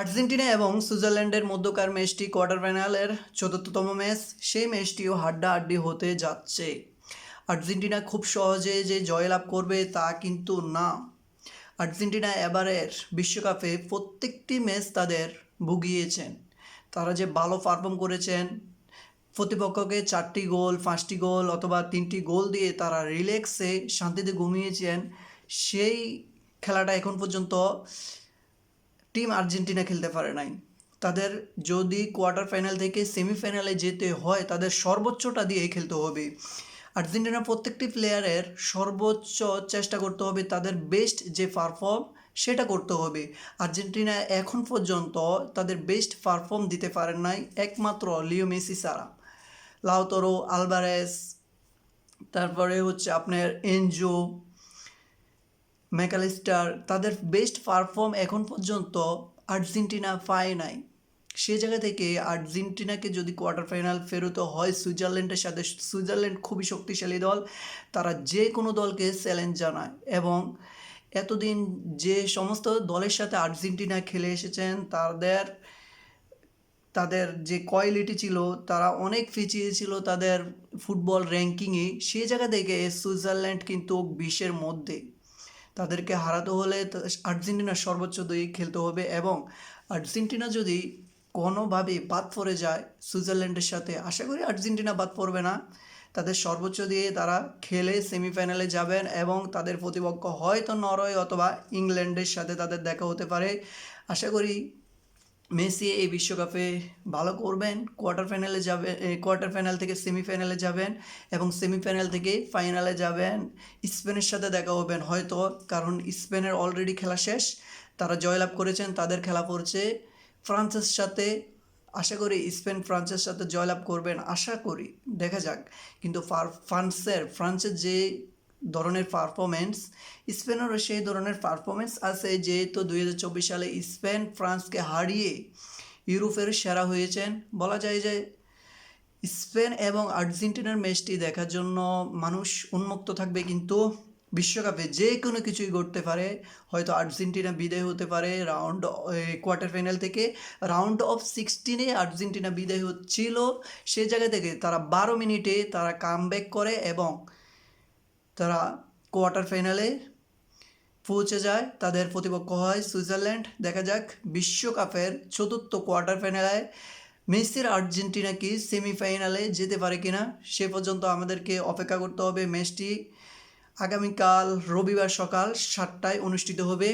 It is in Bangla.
আর্জেন্টিনা এবং সুইজারল্যান্ডের মধ্যকার ম্যাচটি কোয়ার্টার ফাইনালের চতুর্থতম ম্যাচ। সেই ম্যাচটিও হাড্ডাহাড্ডি হতে যাচ্ছে। আর্জেন্টিনা খুব সহজে যে জয়লাভ করবে তা কিন্তু না। আর্জেন্টিনা এবারের বিশ্বকাপে প্রত্যেকটি ম্যাচ তাদের ভুগিয়েছেন। তারা যে ভালো পারফর্ম করেছেন, প্রতিপক্ষকে 4টি গোল, 5টি গোল অথবা 3টি গোল দিয়ে তারা রিল্যাক্সে শান্তিতে ঘুমিয়েছেন, সেই খেলাটা এখন পর্যন্ত টিম আর্জেন্টিনা খেলতে পারে নাই। তাদের যদি কোয়ার্টার ফাইনাল থেকে সেমিফাইনালে যেতে হয় তাদের সর্বোচ্চটা দিয়ে খেলতে হবে। আর্জেন্টিনার প্রত্যেকটি প্লেয়ারের সর্বোচ্চ চেষ্টা করতে হবে, তাদের বেস্ট যে পারফর্ম সেটা করতে হবে। আর্জেন্টিনা এখন পর্যন্ত তাদের বেস্ট পারফর্ম দিতে পারেন নাই একমাত্র লিও মেসি ছাড়া। লাউতারো, আলভারেজ, তারপরে হচ্ছে আপনার এনজো, ম্যাকালিস্টার, তাদের বেস্ট পারফর্ম এখন পর্যন্ত আর্জেন্টিনা পায় নাই। সে জায়গা থেকে আর্জেন্টিনাকে যদি কোয়ার্টার ফাইনাল ফেরোতে হয় সুইজারল্যান্ডের সাথে, সুইজারল্যান্ড খুবই শক্তিশালী দল, তারা যে কোনো দলকে চ্যালেঞ্জ জানায় এবং এতদিন যে সমস্ত দলের সাথে আর্জেন্টিনা খেলে এসেছেন তাদের যে কোয়ালিটি ছিল, তারা অনেক পিছিয়ে ছিল তাদের ফুটবল র্যাঙ্কিংয়ে। সেই জায়গা থেকে সুইজারল্যান্ড কিন্তু 20-এর মধ্যে। তাদেরকে হারাতে হলে আর্জেন্টিনার সর্বোচ্চ দিয়ে খেলতে হবে এবং আর্জেন্টিনা যদি কোনোভাবে বাদ পড়ে যায় সুইজারল্যান্ডের সাথে, আশা করি আর্জেন্টিনা বাদ পড়বে না, তাদের সর্বোচ্চ দিয়ে তারা খেলে সেমিফাইনালে যাবেন এবং তাদের প্রতিপক্ষ হয়তো নরওয়ে অথবা ইংল্যান্ডের সাথে তাদের দেখা হতে পারে। আশা করি মেসি এই বিশ্বকাপে ভালো করবেন, কোয়ার্টার ফাইনাল থেকে সেমিফাইনালে যাবেন এবং সেমিফাইনাল থেকে ফাইনালে যাবেন। স্পেনের সাথে দেখা হবেন হয়তো, কারণ স্পেনের অলরেডি খেলা শেষ, তারা জয়লাভ করেছেন, তাদের খেলা পড়ছে ফ্রান্সের সাথে। আশা করি স্পেন ফ্রান্সের সাথে জয়লাভ করবেন, আশা করি, দেখা যাক। কিন্তু ফ্রান্সের যে ধরনের পারফরমেন্স, স্পেনেরও সেই ধরনের পারফরমেন্স আছে, যেহেতু 2024 সালে স্পেন ফ্রান্সকে হারিয়ে ইউরোপের সেরা হয়েছেন। বলা যায় যে স্পেন এবং আর্জেন্টিনার ম্যাচটি দেখার জন্য মানুষ উন্মুক্ত থাকবে, কিন্তু বিশ্বকাপে যে কোনো কিছুই ঘটতে পারে। হয়তো আর্জেন্টিনা বিদায় হতে পারে কোয়ার্টার ফাইনাল থেকে। রাউন্ড অফ 16-এ আর্জেন্টিনা বিদায় হচ্ছিল, সে জায়গা থেকে তারা 12 মিনিটে তারা কামব্যাক করে এবং তারা কোয়ার্টার ফাইনালে পৌঁছে যায়। তাদের প্রতিপক্ষ হয় সুইজারল্যান্ড। দেখা যাক বিশ্বকাপের চতুর্থ কোয়ার্টার ফাইনালে মেসির আর্জেন্টিনা কি সেমিফাইনালে যেতে পারে কিনা, সে পর্যন্ত আমাদেরকে অপেক্ষা করতে হবে। ম্যাচটি আগামীকাল রবিবার সকাল 7টায় অনুষ্ঠিত হবে।